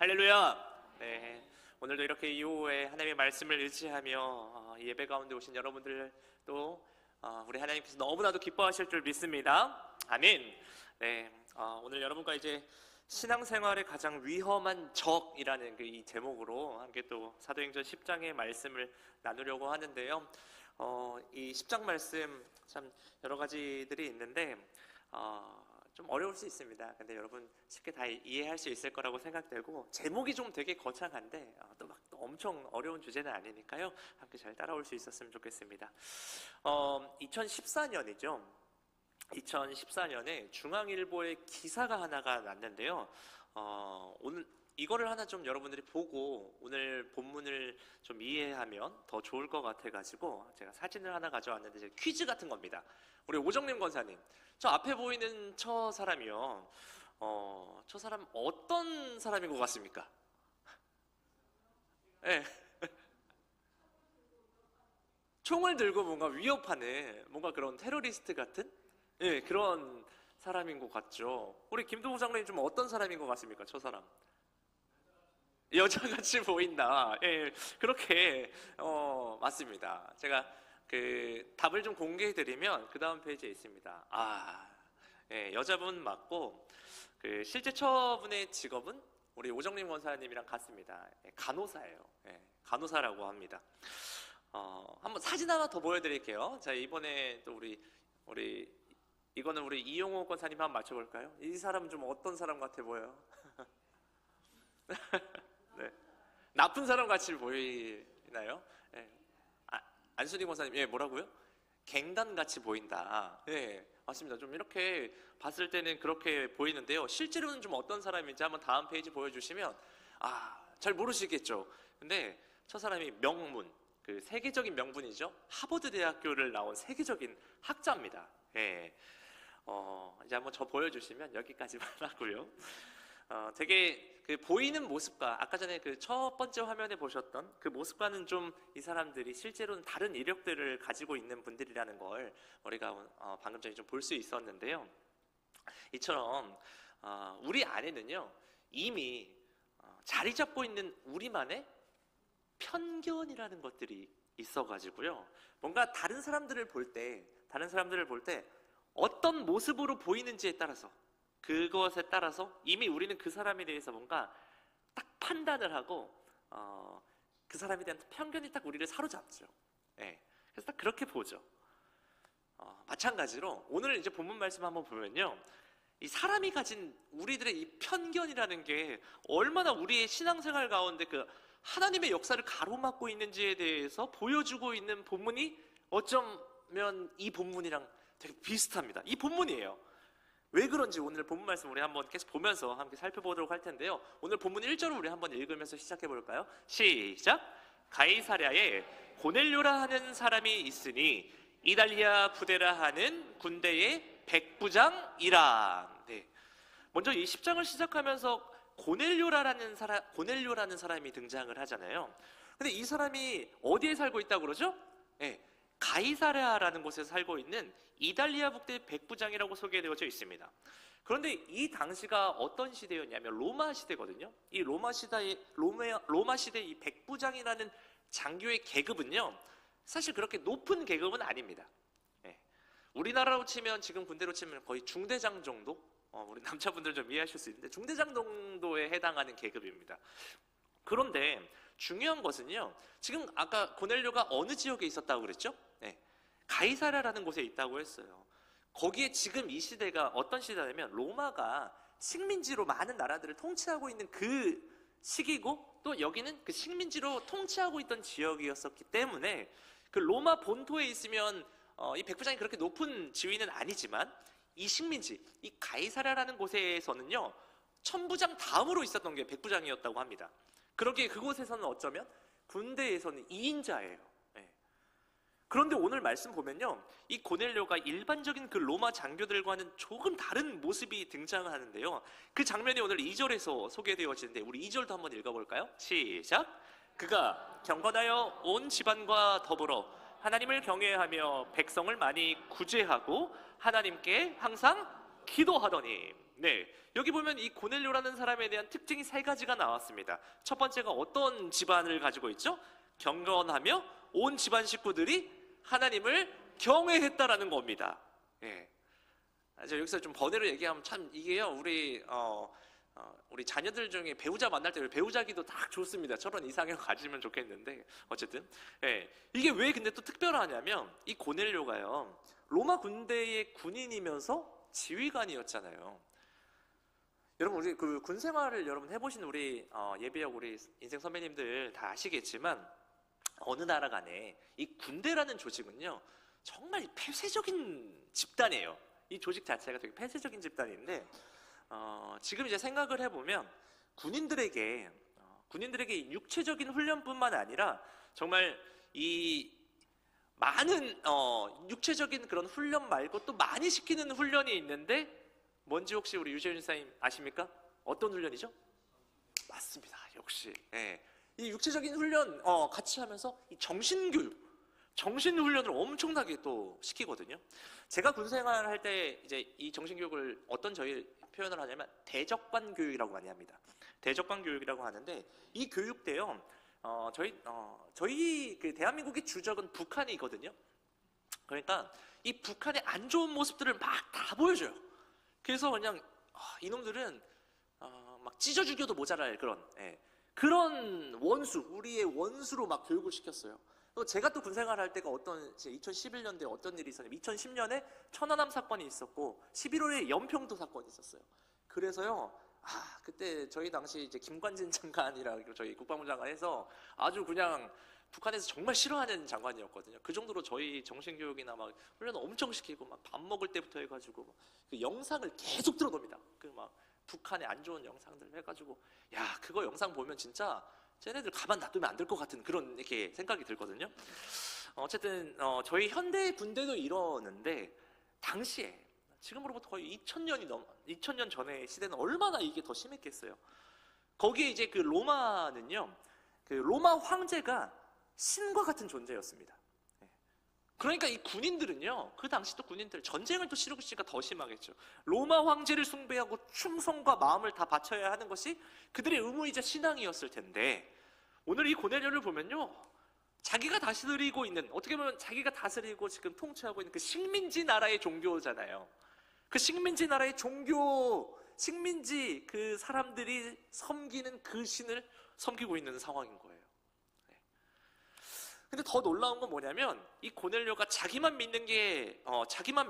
할렐루야. 네, 오늘도 이렇게 이 오후에 하나님의 말씀을 의지하며 이 예배 가운데 오신 여러분들 또 우리 하나님께서 너무나도 기뻐하실 줄 믿습니다. 아멘. 네, 오늘 여러분과 이제 신앙생활의 가장 위험한 적이라는 이 제목으로 함께 또 사도행전 10장의 말씀을 나누려고 하는데요. 이 10장 말씀 참 여러 가지들이 있는데 좀 어려울 수 있습니다. 근데 여러분 쉽게 다 이해할 수 있을 거라고 생각되고, 제목이 좀 되게 거창한데 또 엄청 어려운 주제는 아니니까요. 함께 잘 따라올 수 있었으면 좋겠습니다. 2014년이죠. 2014년에 중앙일보에 기사가 하나가 났는데요. 오늘 이거를 하나 좀 여러분들이 보고 오늘 본문을 좀 이해하면 더 좋을 것 같아가지고 제가 사진을 하나 가져왔는데, 이제 퀴즈 같은 겁니다. 우리 오정림 권사님, 저 앞에 보이는 저 사람이요, 저 사람 어떤 사람인 것 같습니까? 네. 총을 들고 뭔가 위협하는, 뭔가 그런 테러리스트 같은, 네, 그런 사람인 것 같죠. 우리 김도우 장로님 좀 어떤 사람인 것 같습니까? 저 사람 여자같이 보인다. 예, 그렇게 맞습니다. 제가 그 답을 좀 공개해드리면 그 다음 페이지에 있습니다. 예, 여자분 맞고, 그 실제 처분의 직업은 우리 오정림 권사님이랑 같습니다. 예, 간호사예요. 예, 간호사라고 합니다. 한번 사진 하나 더 보여드릴게요. 자, 이번에 또 우리 이거는 우리 이용호 권사님 한번 맞춰볼까요? 이 사람은 좀 어떤 사람 같아 보여요? 네, 나쁜 사람 같이 보이나요? 예. 안수리 권사님, 예, 뭐라고요? 갱단 같이 보인다. 예, 맞습니다. 좀 이렇게 봤을 때는 그렇게 보이는데요. 실제로는 좀 어떤 사람인지 한번 다음 페이지 보여주시면 잘 모르시겠죠. 근데 저 사람이 명문, 그 세계적인 명분이죠. 하버드 대학교를 나온 세계적인 학자입니다. 예. 이제 한번 저 보여주시면 여기까지만 하고요. 되게 그 보이는 모습과 아까 전에 그 첫 번째 화면에 보셨던 그 모습과는 좀 이 사람들이 실제로는 다른 이력들을 가지고 있는 분들이라는 걸 우리가 방금 전에 좀 볼 수 있었는데요. 이처럼 우리 안에는요, 이미 자리 잡고 있는 우리만의 편견이라는 것들이 있어가지고요, 뭔가 다른 사람들을 볼 때 어떤 모습으로 보이는지에 따라서, 그것에 따라서 이미 우리는 그 사람에 대해서 뭔가 딱 판단을 하고 그 사람에 대한 편견이 딱 우리를 사로잡죠. 예. 그래서 딱 그렇게 보죠. 마찬가지로 오늘 이제 본문 말씀 한번 보면요, 이 사람이 가진 우리들의 이 편견이라는 게 얼마나 우리의 신앙생활 가운데 그 하나님의 역사를 가로막고 있는지에 대해서 보여주고 있는 본문이 어쩌면 이 본문이랑 되게 비슷합니다. 이 본문이에요. 왜 그런지 오늘 본문 말씀 우리 한번 계속 보면서 함께 살펴보도록 할 텐데요. 오늘 본문 1절을 우리 한번 읽으면서 시작해 볼까요? 시작! 가이사랴에 고넬료라 하는 사람이 있으니 이달리아 부대라 하는 군대의 백부장이라. 네. 먼저 이 10장을 시작하면서 고넬료라는 사람이 등장을 하잖아요. 근데 이 사람이 어디에 살고 있다고 그러죠? 네. 가이사랴라는 곳에 살고 있는 이달리아 북대 백부장이라고 소개되어져 있습니다. 그런데 이 당시가 어떤 시대였냐면 로마 시대거든요. 이 로마 시대 이 백부장이라는 장교의 계급은요, 사실 그렇게 높은 계급은 아닙니다. 예. 우리나라로 치면, 지금 군대로 치면 거의 중대장 정도? 우리 남자분들 좀 이해하실 수 있는데 중대장 정도에 해당하는 계급입니다. 그런데 중요한 것은요, 지금 아까 고넬료가 어느 지역에 있었다고 그랬죠? 네, 가이사랴라는 곳에 있다고 했어요. 거기에 지금 이 시대가 어떤 시대냐면 로마가 식민지로 많은 나라들을 통치하고 있는 그 시기고, 또 여기는 그 식민지로 통치하고 있던 지역이었었기 때문에 그 로마 본토에 있으면 이 백부장이 그렇게 높은 지위는 아니지만 이 식민지, 이 가이사랴라는 곳에서는요, 천부장 다음으로 있었던 게 백부장이었다고 합니다. 그러기에 그곳에서는 어쩌면 군대에서는 2인자예요. 예. 그런데 오늘 말씀 보면요, 이 고넬료가 일반적인 그 로마 장교들과는 조금 다른 모습이 등장하는데요, 그 장면이 오늘 2절에서 소개되어지는데 우리 2절도 한번 읽어볼까요? 시작! 그가 경건하여 온 집안과 더불어 하나님을 경외하며 백성을 많이 구제하고 하나님께 항상 기도하더니. 네, 여기 보면 이 고넬료라는 사람에 대한 특징이 세 가지가 나왔습니다. 첫 번째가 어떤 집안을 가지고 있죠? 경건하며 온 집안 식구들이 하나님을 경외했다라는 겁니다. 예. 여기서 좀 번외로 얘기하면 참 이게요, 우리 자녀들 중에 배우자 만날 때 배우자 기도 딱 좋습니다. 저런 이상형 가지면 좋겠는데 어쨌든 예. 이게 왜 근데 또 특별하냐면 이 고넬료가요, 로마 군대의 군인이면서 지휘관이었잖아요. 여러분, 우리 그 군 생활을 여러분 해보신 우리 예비역 우리 인생 선배님들 다 아시겠지만 어느 나라 간에 이 군대라는 조직은요 정말 폐쇄적인 집단이에요. 이 조직 자체가 되게 폐쇄적인 집단인데 지금 이제 생각을 해보면 군인들에게 육체적인 훈련뿐만 아니라 정말 이 많은 육체적인 그런 훈련 말고 또 많이 시키는 훈련이 있는데 뭔지 혹시 우리 유재윤 사님 아십니까? 어떤 훈련이죠? 맞습니다. 역시. 예. 이 육체적인 훈련 같이 하면서 이 정신훈련을 엄청나게 또 시키거든요. 제가 군생활 할 때 이제 이 정신교육을 어떤 저희 표현을 하냐면 대적관 교육이라고 많이 합니다. 대적관 교육이라고 하는데 이 교육 때요, 저희 그 대한민국의 주적은 북한이거든요. 그러니까 이 북한의 안 좋은 모습들을 막 다 보여줘요. 그래서 그냥 이놈들은 막 찢어 죽여도 모자랄 그런 원수, 우리의 원수로 막 교육을 시켰어요. 또 제가 또 군생활 할 때가 2011년도에 어떤 일이 있었냐면 2010년에 천안함 사건이 있었고 11월에 연평도 사건이 있었어요. 그래서요, 그때 저희 당시 이제 김관진 장관이라고 저희 국방부 장관에서 아주 그냥 북한에서 정말 싫어하는 장관이었거든요. 그 정도로 저희 정신교육이나 막 훈련을 엄청 시키고 막 밥 먹을 때부터 해가지고 그 영상을 계속 틀어놓습니다. 그 막 북한의 안 좋은 영상들 해가지고 그거 영상 보면 진짜 쟤네들 가만 놔두면 안 될 것 같은 그런 이렇게 생각이 들거든요. 어쨌든 저희 현대 군대도 이러는데 당시에 지금으로부터 거의 2000년 전의 시대는 얼마나 이게 더 심했겠어요. 거기에 이제 그 로마는요, 그 로마 황제가 신과 같은 존재였습니다. 그러니까 이 군인들은요, 그 당시 또 군인들 전쟁을 또 치르고 있으니까 더 심하겠죠. 로마 황제를 숭배하고 충성과 마음을 다 바쳐야 하는 것이 그들의 의무이자 신앙이었을 텐데, 오늘 이 고넬료를 보면요, 자기가 다스리고 있는, 어떻게 보면 자기가 다스리고 지금 통치하고 있는 그 식민지 나라의 종교잖아요. 그 식민지 나라의 식민지 그 사람들이 섬기는 그 신을 섬기고 있는 상황인 거예요. 근데 더 놀라운 건 뭐냐면 이 고넬료가 자기만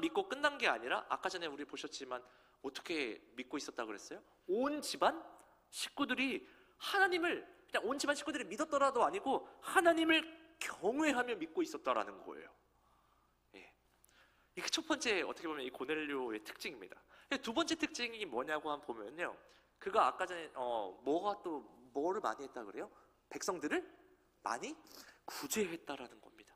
믿고 끝난 게 아니라 아까 전에 우리 보셨지만 어떻게 믿고 있었다고 그랬어요? 온 집안 식구들이 하나님을, 그냥 온 집안 식구들이 믿었더라도 아니고 하나님을 경외하며 믿고 있었다라는 거예요. 이게 첫 번째, 어떻게 보면 이 고넬료의 특징입니다. 두 번째 특징이 뭐냐고 한번 보면요, 그가 아까 전에 뭐를 많이 했다 그래요? 백성들을 많이 구제했다라는 겁니다.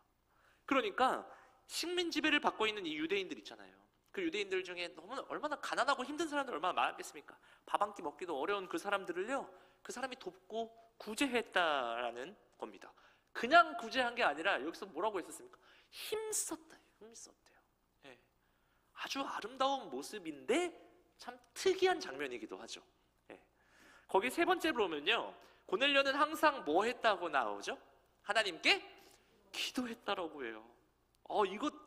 그러니까 식민 지배를 받고 있는 이 유대인들 있잖아요. 그 유대인들 중에 얼마나 가난하고 힘든 사람들 얼마나 많았겠습니까? 밥 한 끼 먹기도 어려운 그 사람들을요, 그 사람이 돕고 구제했다라는 겁니다. 그냥 구제한 게 아니라 여기서 뭐라고 했었습니까? 힘썼대요. 아주 아름다운 모습인데 참 특이한 장면이기도 하죠. 거기 세 번째 보면요, 고넬료는 항상 뭐 했다고 나오죠? 하나님께 기도했다라고 해요.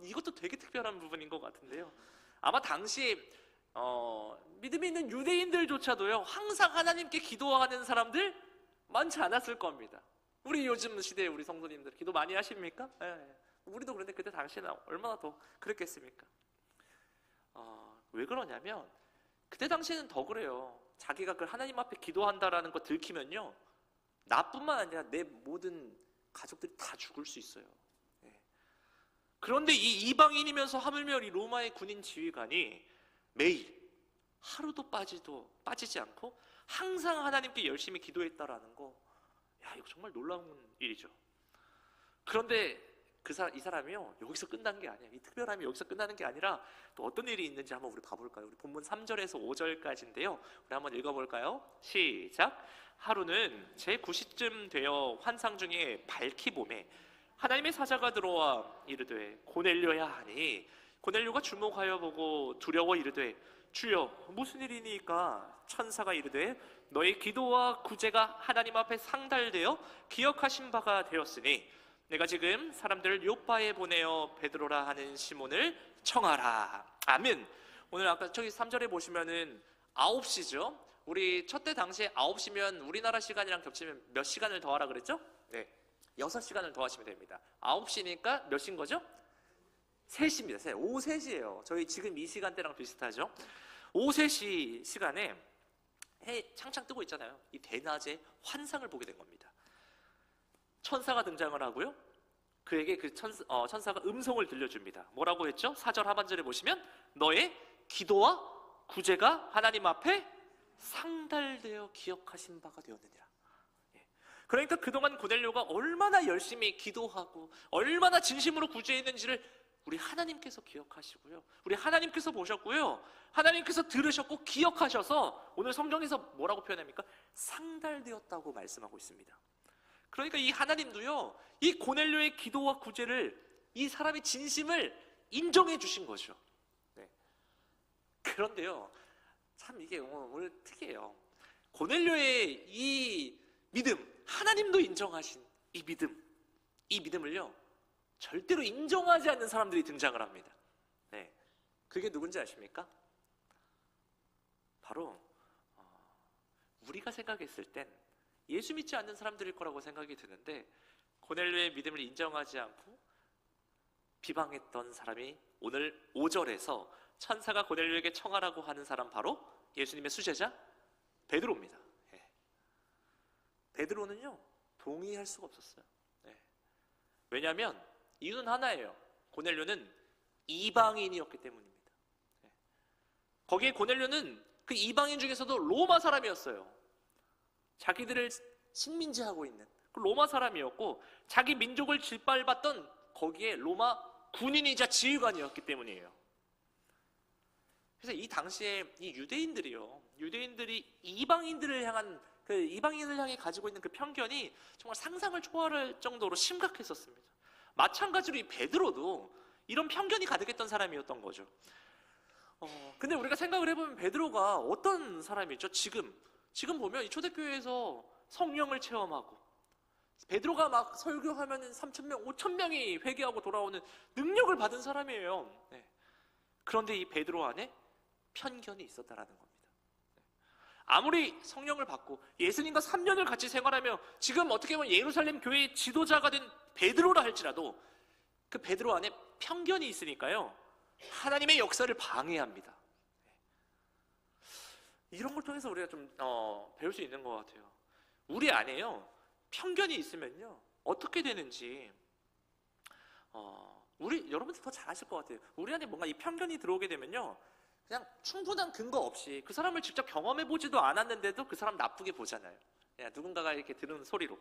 이것도 되게 특별한 부분인 것 같은데요. 아마 당시 믿음이 있는 유대인들조차도요, 항상 하나님께 기도하는 사람들 많지 않았을 겁니다. 우리 요즘 시대에 우리 성도님들 기도 많이 하십니까? 우리도 그런데 그때 당시에는 얼마나 더 그랬겠습니까? 왜 그러냐면 그때 당시에는 더 그래요. 자기가 그 하나님 앞에 기도한다라는 거 들키면요, 나뿐만 아니라 내 모든 가족들이 다 죽을 수 있어요. 그런데 이 이방인이면서 하물며 이 로마의 군인 지휘관이 매일 하루도 빠지지 않고 항상 하나님께 열심히 기도했다라는 거, 이거 정말 놀라운 일이죠. 그런데 이 사람이요, 여기서 끝난 게 아니에요. 이 특별함이 여기서 끝나는 게 아니라 또 어떤 일이 있는지 한번 우리 봐볼까요? 우리 본문 3절에서 5절까지인데요. 우리 한번 읽어볼까요? 시작! 하루는 제9시쯤 되어 환상 중에 밝히 봄에 하나님의 사자가 들어와 이르되 고넬료야 하니, 고넬료가 주목하여 보고 두려워 이르되 주여 무슨 일이니까? 천사가 이르되 너의 기도와 구제가 하나님 앞에 상달되어 기억하신 바가 되었으니 내가 지금 사람들을 요바에 보내어 베드로라 하는 시몬을 청하라. 아멘. 오늘 아까 저기 3절에 보시면은 9시죠. 우리 첫 때 당시에 9시면 우리나라 시간이랑 겹치면 몇 시간을 더하라 그랬죠? 네, 6시간을 더하시면 됩니다. 9시니까 몇 시인 거죠? 3시입니다. 오후 3시예요. 저희 지금 이 시간대랑 비슷하죠? 오후 3시 시간에 해 창창 뜨고 있잖아요. 이 대낮에 환상을 보게 된 겁니다. 천사가 등장을 하고요. 그에게 그 천사가 음성을 들려줍니다. 뭐라고 했죠? 4절 하반절에 보시면 너의 기도와 구제가 하나님 앞에 상달되어 기억하신 바가 되었느니라. 그러니까 그동안 고넬료가 얼마나 열심히 기도하고 얼마나 진심으로 구제했는지를 우리 하나님께서 기억하시고요, 우리 하나님께서 보셨고요, 하나님께서 들으셨고 기억하셔서 오늘 성경에서 뭐라고 표현합니까? 상달되었다고 말씀하고 있습니다. 그러니까 이 하나님도요, 이 고넬료의 기도와 구제를, 이 사람의 진심을 인정해 주신 거죠. 네. 그런데요, 참 이게 오늘 특이해요. 고넬료의 이 믿음, 하나님도 인정하신 이 믿음을요 절대로 인정하지 않는 사람들이 등장을 합니다. 네. 그게 누군지 아십니까? 바로 우리가 생각했을 땐 예수 믿지 않는 사람들일 거라고 생각이 드는데, 고넬료의 믿음을 인정하지 않고 비방했던 사람이 오늘 5절에서 천사가 고넬료에게 청하라고 하는 사람, 바로 예수님의 수제자 베드로입니다. 네. 베드로는요 동의할 수가 없었어요. 네. 왜냐하면 이유는 하나예요. 고넬료는 이방인이었기 때문입니다. 네. 거기에 고넬료는 그 이방인 중에서도 로마 사람이었어요. 자기들을 식민지하고 있는 그 로마 사람이었고, 자기 민족을 짓밟았던 거기에 로마 군인이자 지휘관이었기 때문이에요. 그래서 이 당시에 이 유대인들이 이방인들을 향해 가지고 있는 그 편견이 정말 상상을 초월할 정도로 심각했었습니다. 마찬가지로 이 베드로도 이런 편견이 가득했던 사람이었던 거죠. 근데 우리가 생각을 해보면 베드로가 어떤 사람이죠? 지금 보면 이 초대교회에서 성령을 체험하고, 베드로가 막 설교하면 3,000명, 5,000명이 회개하고 돌아오는 능력을 받은 사람이에요. 네. 그런데 이 베드로 안에 편견이 있었다라는 겁니다. 아무리 성령을 받고 예수님과 3년을 같이 생활하며 지금 어떻게 보면 예루살렘 교회의 지도자가 된 베드로라 할지라도 그 베드로 안에 편견이 있으니까요, 하나님의 역사를 방해합니다. 이런 걸 통해서 우리가 좀 배울 수 있는 것 같아요. 우리 안에요 편견이 있으면요 어떻게 되는지 여러분들 더 잘 아실 것 같아요. 우리 안에 뭔가 이 편견이 들어오게 되면요, 그냥 충분한 근거 없이, 그 사람을 직접 경험해 보지도 않았는데도 그 사람 나쁘게 보잖아요. 그냥 누군가가 이렇게 들은 소리로.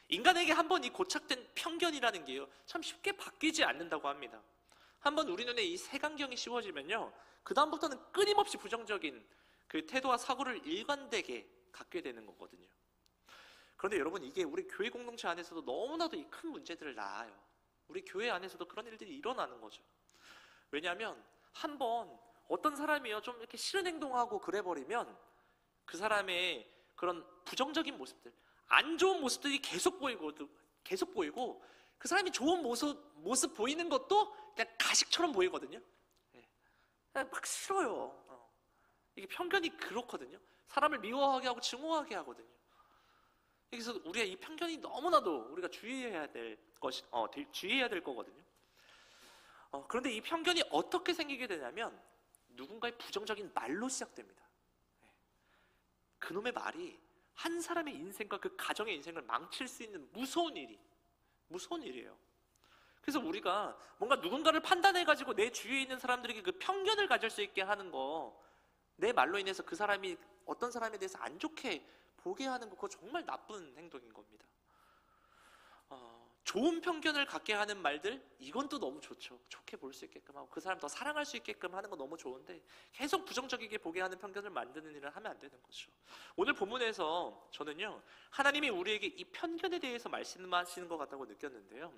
인간에게 한번 이 고착된 편견이라는 게요 참 쉽게 바뀌지 않는다고 합니다. 한번 우리 눈에 이 색안경이 씌워지면요, 그 다음부터는 끊임없이 부정적인 그 태도와 사고를 일관되게 갖게 되는 거거든요. 그런데 여러분, 이게 우리 교회 공동체 안에서도 너무나도 이 큰 문제들을 낳아요. 우리 교회 안에서도 그런 일들이 일어나는 거죠. 왜냐하면 한번 어떤 사람이요 좀 이렇게 싫은 행동하고 그래버리면 그 사람의 그런 부정적인 모습들, 안 좋은 모습들이 계속 보이고 그 사람이 좋은 모습 보이는 것도 그냥 가식처럼 보이거든요. 막 싫어요. 이게 편견이 그렇거든요. 사람을 미워하게 하고 증오하게 하거든요. 그래서 우리가 이 편견이 너무나도 우리가 주의해야 될 거거든요. 그런데 이 편견이 어떻게 생기게 되냐면 누군가의 부정적인 말로 시작됩니다. 그놈의 말이 한 사람의 인생과 그 가정의 인생을 망칠 수 있는 무서운 일이에요. 그래서 우리가 뭔가 누군가를 판단해가지고 내 주위에 있는 사람들에게 그 편견을 가질 수 있게 하는 거, 내 말로 인해서 그 사람이 어떤 사람에 대해서 안 좋게 보게 하는 거, 그거 정말 나쁜 행동인 겁니다. 좋은 편견을 갖게 하는 말들, 이건 또 너무 좋죠. 좋게 볼 수 있게끔 하고 그 사람 더 사랑할 수 있게끔 하는 건 너무 좋은데, 계속 부정적이게 보게 하는 편견을 만드는 일을 하면 안 되는 거죠. 오늘 본문에서 저는요 하나님이 우리에게 이 편견에 대해서 말씀하시는 것 같다고 느꼈는데요,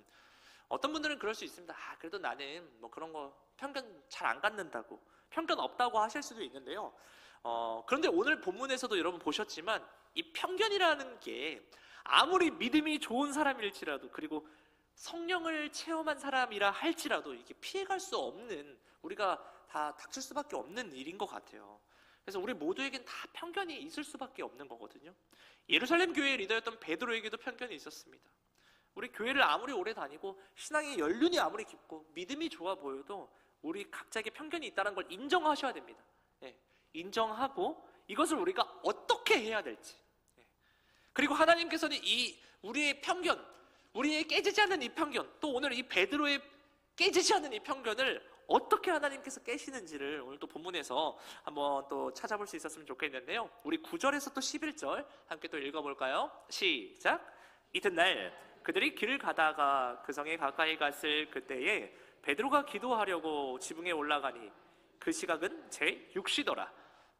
어떤 분들은 그럴 수 있습니다. 그래도 나는 뭐 그런 거 편견 잘 안 갖는다고, 편견 없다고 하실 수도 있는데요. 그런데 오늘 본문에서도 여러분 보셨지만 이 편견이라는 게 아무리 믿음이 좋은 사람일지라도, 그리고 성령을 체험한 사람이라 할지라도 이게 피해갈 수 없는, 우리가 다 닥칠 수밖에 없는 일인 것 같아요. 그래서 우리 모두에겐 다 편견이 있을 수밖에 없는 거거든요. 예루살렘 교회의 리더였던 베드로에게도 편견이 있었습니다. 우리 교회를 아무리 오래 다니고 신앙의 연륜이 아무리 깊고 믿음이 좋아 보여도 우리 각자에게 편견이 있다는 걸 인정하셔야 됩니다. 인정하고 이것을 우리가 어떻게 해야 될지, 그리고 하나님께서는 이 우리의 편견, 우리의 깨지지 않는 이 편견, 또 오늘 이 베드로의 깨지지 않는 이 편견을 어떻게 하나님께서 깨시는지를 오늘 또 본문에서 한번 또 찾아볼 수 있었으면 좋겠는데요. 우리 9절에서 또 11절 함께 또 읽어볼까요? 시작! 이튿날 그들이 길을 가다가 그 성에 가까이 갔을 그때에 베드로가 기도하려고 지붕에 올라가니 그 시각은 제6시더라.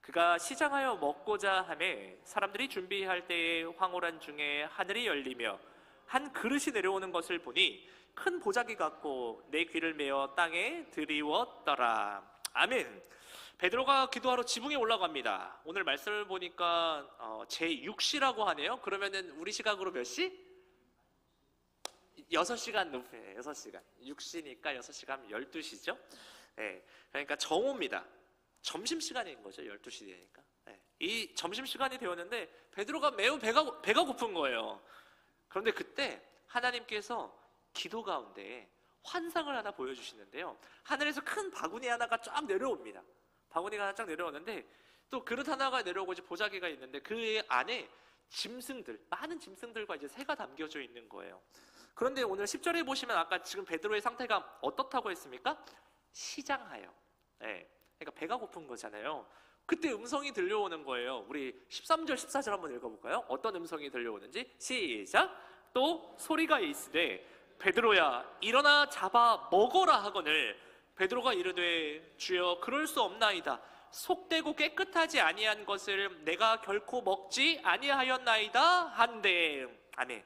그가 시장하여 먹고자 하매 사람들이 준비할 때에 황홀한 중에 하늘이 열리며 한 그릇이 내려오는 것을 보니 큰 보자기 같고 내 귀를 메어 땅에 드리웠더라. 아멘. 베드로가 기도하러 지붕에 올라갑니다. 오늘 말씀을 보니까 제6시라고 하네요. 그러면은 우리 시각으로 몇 시? 6시간 높네. 6시간. 6시니까 6시간 하면 12시죠. 그러니까 정오입니다. 점심시간인 거죠. 12시 되니까. 이 점심시간이 되었는데 베드로가 매우 배가 고픈 거예요. 그런데 그때 하나님께서 기도 가운데 환상을 하나 보여주시는데요. 하늘에서 큰 바구니 하나가 쫙 내려옵니다. 바구니가 하나 쫙 내려오는데 또 그릇 하나가 내려오고 이제 보자기가 있는데 그 안에 짐승들, 많은 짐승들과 이제 새가 담겨져 있는 거예요. 그런데 오늘 10절에 보시면 아까 지금 베드로의 상태가 어떻다고 했습니까? 시장하여. 그러니까 배가 고픈 거잖아요. 그때 음성이 들려오는 거예요. 우리 13절, 14절 한번 읽어볼까요? 어떤 음성이 들려오는지 시작! 또 소리가 있으되 베드로야 일어나 잡아 먹어라 하거늘 베드로가 이르되 주여 그럴 수 없나이다. 속되고 깨끗하지 아니한 것을 내가 결코 먹지 아니하였나이다 한데. 아멘.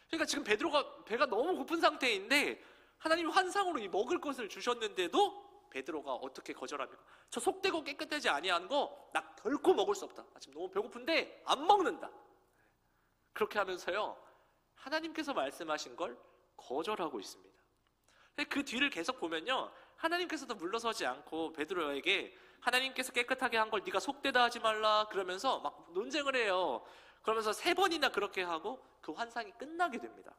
그러니까 지금 베드로가 배가 너무 고픈 상태인데 하나님이 환상으로 이 먹을 것을 주셨는데도 베드로가 어떻게 거절합니까? 저 속되고 깨끗하지 아니한 거 나 결코 먹을 수 없다. 지금 너무 배고픈데 안 먹는다. 그렇게 하면서요 하나님께서 말씀하신 걸 거절하고 있습니다. 그 뒤를 계속 보면요 하나님께서도 물러서지 않고 베드로에게 하나님께서 깨끗하게 한 걸 네가 속되다 하지 말라 그러면서 막 논쟁을 해요. 그러면서 3번이나 그렇게 하고 그 환상이 끝나게 됩니다.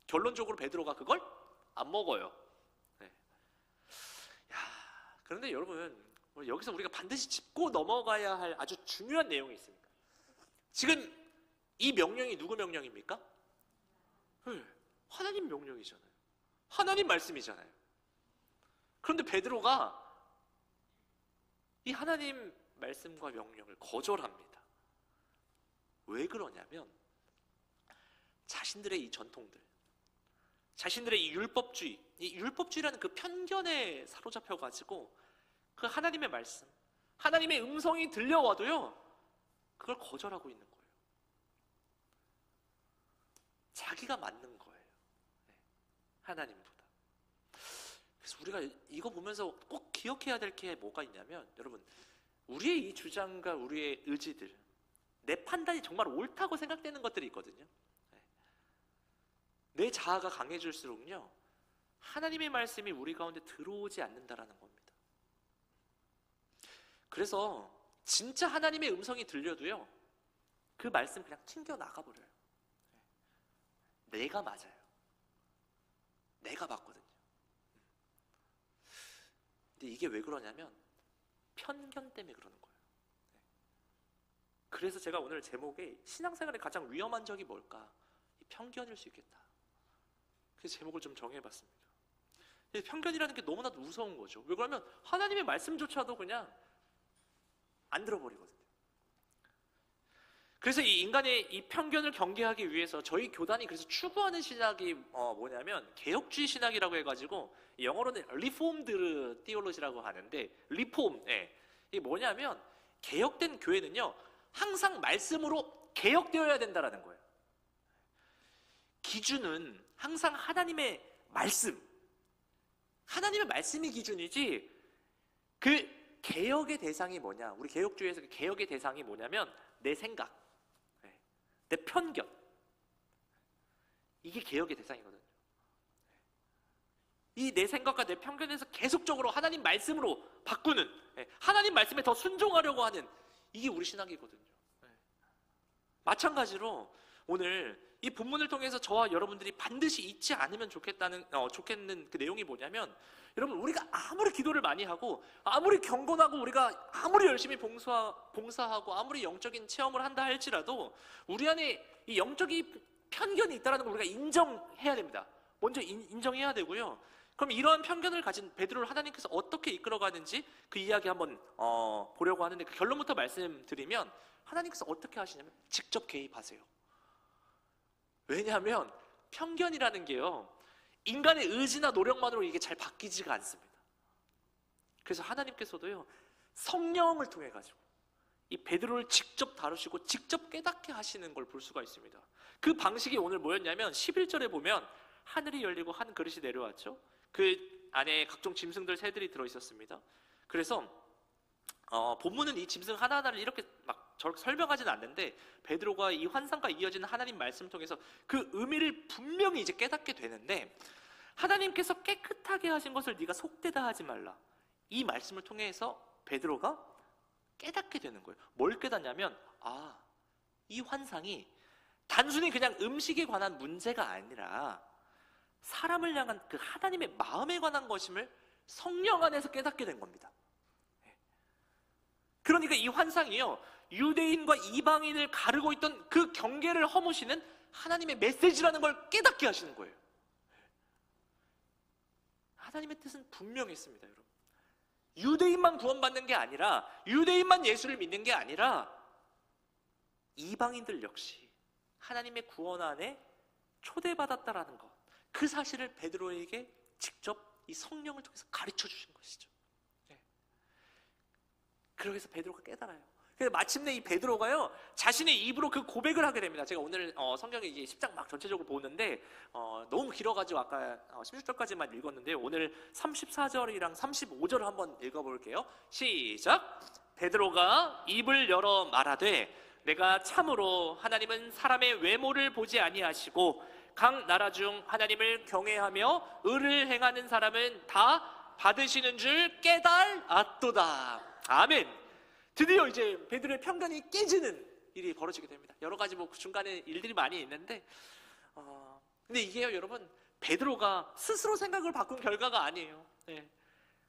결론적으로 베드로가 그걸 안 먹어요. 그런데 여러분 여기서 우리가 반드시 짚고 넘어가야 할 아주 중요한 내용이 있습니다. 지금 이 명령이 누구 명령입니까? 하나님 명령이잖아요. 하나님 말씀이잖아요. 그런데 베드로가 이 하나님 말씀과 명령을 거절합니다. 왜 그러냐면 자신들의 이 전통들, 자신들의 이 율법주의, 이 율법주의라는 그 편견에 사로잡혀가지고 그 하나님의 말씀, 하나님의 음성이 들려와도요 그걸 거절하고 있는 거예요. 자기가 맞는 거예요. 하나님보다. 그래서 우리가 이거 보면서 꼭 기억해야 될 게 뭐가 있냐면 여러분 우리의 이 주장과 우리의 의지들, 내 판단이 정말 옳다고 생각되는 것들이 있거든요. 내 자아가 강해질수록요 하나님의 말씀이 우리 가운데 들어오지 않는다라는 겁니다. 그래서 진짜 하나님의 음성이 들려도요 그 말씀 그냥 튕겨 나가버려요. 내가 맞아요. 내가 맞거든요. 근데 이게 왜 그러냐면 편견 때문에 그러는 거예요. 그래서 제가 오늘 제목에 신앙생활의 가장 위험한 적이 뭘까? 이 편견일 수 있겠다. 그래서 제목을 좀 정해봤습니다. 편견이라는 게 너무나도 무서운 거죠. 왜 그러면 하나님의 말씀조차도 그냥 안 들어버리거든요. 그래서 이 인간의 이 편견을 경계하기 위해서 저희 교단이 그래서 추구하는 신학이 뭐냐면 개혁주의 신학이라고 해가지고 영어로는 리폼드 티올로지라고 하는데 리폼, 이게 뭐냐면 개혁된 교회는요 항상 말씀으로 개혁되어야 된다라는 거예요. 기준은 항상 하나님의 말씀, 하나님의 말씀이 기준이지 그 개혁의 대상이 뭐냐, 우리 개혁주의에서 그 개혁의 대상이 뭐냐면 내 생각, 내 편견, 이게 개혁의 대상이거든요. 이 내 생각과 내 편견에서 계속적으로 하나님 말씀으로 바꾸는, 하나님 말씀에 더 순종하려고 하는, 이게 우리 신학이거든요. 마찬가지로 오늘 이 본문을 통해서 저와 여러분들이 반드시 잊지 않으면 좋겠는 그 내용이 뭐냐면, 여러분, 우리가 아무리 기도를 많이 하고 아무리 경건하고 우리가 아무리 열심히 봉사하고 아무리 영적인 체험을 한다 할지라도 우리 안에 이 영적인 편견이 있다는 걸 우리가 인정해야 됩니다. 먼저 인정해야 되고요. 그럼 이러한 편견을 가진 베드로를 하나님께서 어떻게 이끌어가는지 그 이야기 한번 보려고 하는데, 그 결론부터 말씀드리면 하나님께서 어떻게 하시냐면 직접 개입하세요. 왜냐하면 편견이라는 게요, 인간의 의지나 노력만으로 이게 잘 바뀌지가 않습니다. 그래서 하나님께서도요, 성령을 통해 가지고 이 베드로를 직접 다루시고 직접 깨닫게 하시는 걸 볼 수가 있습니다. 그 방식이 오늘 뭐였냐면 11절에 보면 하늘이 열리고 한 그릇이 내려왔죠. 그 안에 각종 짐승들 새들이 들어있었습니다. 그래서 본문은 이 짐승 하나하나를 이렇게 막 저렇게 설명하지는 않는데, 베드로가 이 환상과 이어지는 하나님 말씀을 통해서 그 의미를 분명히 이제 깨닫게 되는데, 하나님께서 깨끗하게 하신 것을 네가 속되다 하지 말라, 이 말씀을 통해서 베드로가 깨닫게 되는 거예요. 뭘 깨닫냐면, 이 환상이 단순히 그냥 음식에 관한 문제가 아니라 사람을 향한 그 하나님의 마음에 관한 것임을 성령 안에서 깨닫게 된 겁니다. 그러니까 이 환상이요, 유대인과 이방인을 가르고 있던 그 경계를 허무시는 하나님의 메시지라는 걸 깨닫게 하시는 거예요. 하나님의 뜻은 분명했습니다, 여러분. 유대인만 구원받는 게 아니라, 유대인만 예수를 믿는 게 아니라 이방인들 역시 하나님의 구원 안에 초대받았다라는 것, 그 사실을 베드로에게 직접 이 성령을 통해서 가르쳐 주신 것이죠. 그래서 베드로가 깨달아요. 그래서 마침내 이 베드로가요, 자신의 입으로 그 고백을 하게 됩니다. 제가 오늘 성경에 이제 10장 막 전체적으로 보는데 너무 길어가지고 아까 16절까지만 읽었는데요. 오늘 34절이랑 35절을 한번 읽어볼게요. 시작! 베드로가 입을 열어 말하되, 내가 참으로 하나님은 사람의 외모를 보지 아니하시고 각 나라 중 하나님을 경외하며 의를 행하는 사람은 다 받으시는 줄 깨달았도다. 아멘. 드디어 이제 베드로의 편견이 깨지는 일이 벌어지게 됩니다. 여러 가지 뭐 중간에 일들이 많이 있는데, 근데 이게요, 여러분, 베드로가 스스로 생각을 바꾼 결과가 아니에요.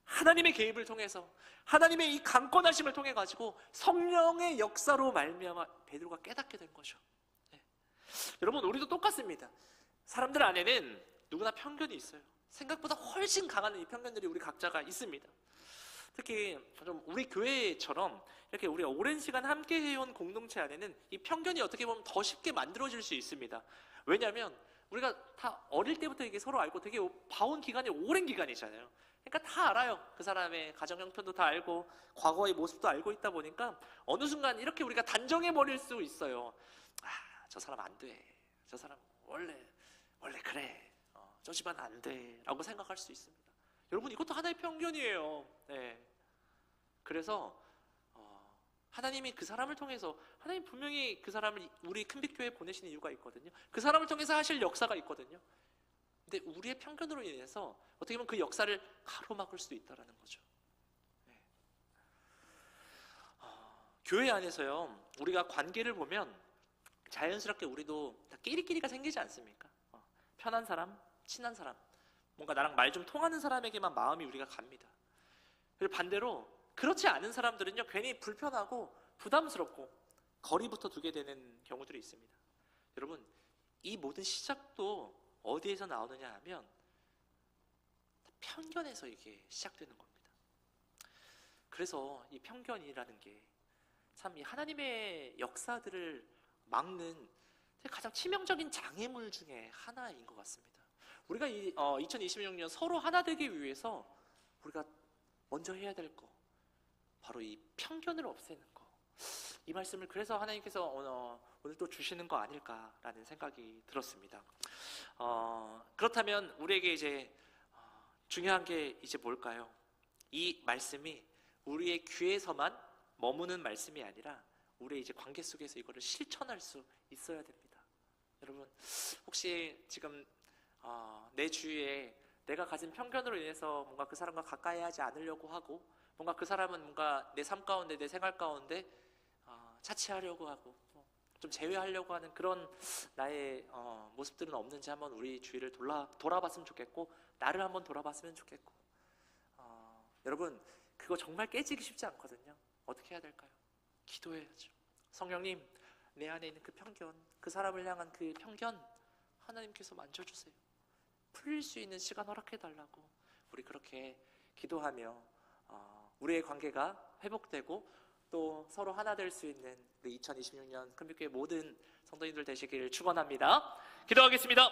하나님의 개입을 통해서, 하나님의 이 강권하심을 통해 가지고 성령의 역사로 말미암아 베드로가 깨닫게 된 거죠. 여러분, 우리도 똑같습니다. 사람들 안에는 누구나 편견이 있어요. 생각보다 훨씬 강한 이 편견들이 우리 각자가 있습니다. 특히 좀 우리 교회처럼 이렇게 우리가 오랜 시간 함께 해온 공동체 안에는 이 편견이 어떻게 보면 더 쉽게 만들어질 수 있습니다. 왜냐하면 우리가 다 어릴 때부터 이게 서로 알고 되게 봐온 기간이 오랜 기간이잖아요. 그러니까 다 알아요. 그 사람의 가정 형편도 다 알고 과거의 모습도 알고 있다 보니까 어느 순간 이렇게 우리가 단정해버릴 수 있어요. 저 사람 안 돼, 저 사람 원래 그래, 저 집안 안 돼 라고 생각할 수 있습니다. 여러분, 이것도 하나의 편견이에요. 그래서 하나님이 그 사람을 통해서, 하나님 분명히 그 사람을 우리 큰빛교회에 보내시는 이유가 있거든요. 그 사람을 통해서 하실 역사가 있거든요. 근데 우리의 편견으로 인해서 어떻게 보면 그 역사를 가로막을 수도 있다는 거죠. 교회 안에서요, 우리가 관계를 보면 자연스럽게 우리도 다 끼리끼리가 생기지 않습니까? 편한 사람, 친한 사람, 뭔가 나랑 말 좀 통하는 사람에게만 마음이 우리가 갑니다. 그리고 반대로 그렇지 않은 사람들은요, 괜히 불편하고 부담스럽고 거리부터 두게 되는 경우들이 있습니다. 여러분, 이 모든 시작도 어디에서 나오느냐 하면 편견에서 이게 시작되는 겁니다. 그래서 이 편견이라는 게 참 이 하나님의 역사들을 막는 가장 치명적인 장애물 중에 하나인 것 같습니다. 우리가 2026년 서로 하나 되기 위해서 우리가 먼저 해야 될 거, 바로 이 편견을 없애는 거. 이 말씀을 그래서 하나님께서 오늘 또 주시는 거 아닐까라는 생각이 들었습니다. 그렇다면 우리에게 이제 중요한 게 이제 뭘까요? 이 말씀이 우리의 귀에서만 머무는 말씀이 아니라 우리의 이제 관계 속에서 이거를 실천할 수 있어야 됩니다. 여러분, 혹시 지금 내 주위에 내가 가진 편견으로 인해서 뭔가 그 사람과 가까이 하지 않으려고 하고, 뭔가 그 사람은 뭔가 내 삶 가운데, 내 생활 가운데 차치하려고 하고 좀 제외하려고 하는 그런 나의 모습들은 없는지 한번 우리 주위를 돌아봤으면 좋겠고, 나를 한번 돌아봤으면 좋겠고, 여러분, 그거 정말 깨지기 쉽지 않거든요. 어떻게 해야 될까요? 기도해야죠. 성령님, 내 안에 있는 그 편견, 그 사람을 향한 그 편견 하나님께서 만져주세요. 풀릴 수 있는 시간 허락해달라고 우리 그렇게 기도하며 우리의 관계가 회복되고 또 서로 하나 될 수 있는 2026년 큰빛교회 모든 성도님들 되시기를 축원합니다. 기도하겠습니다.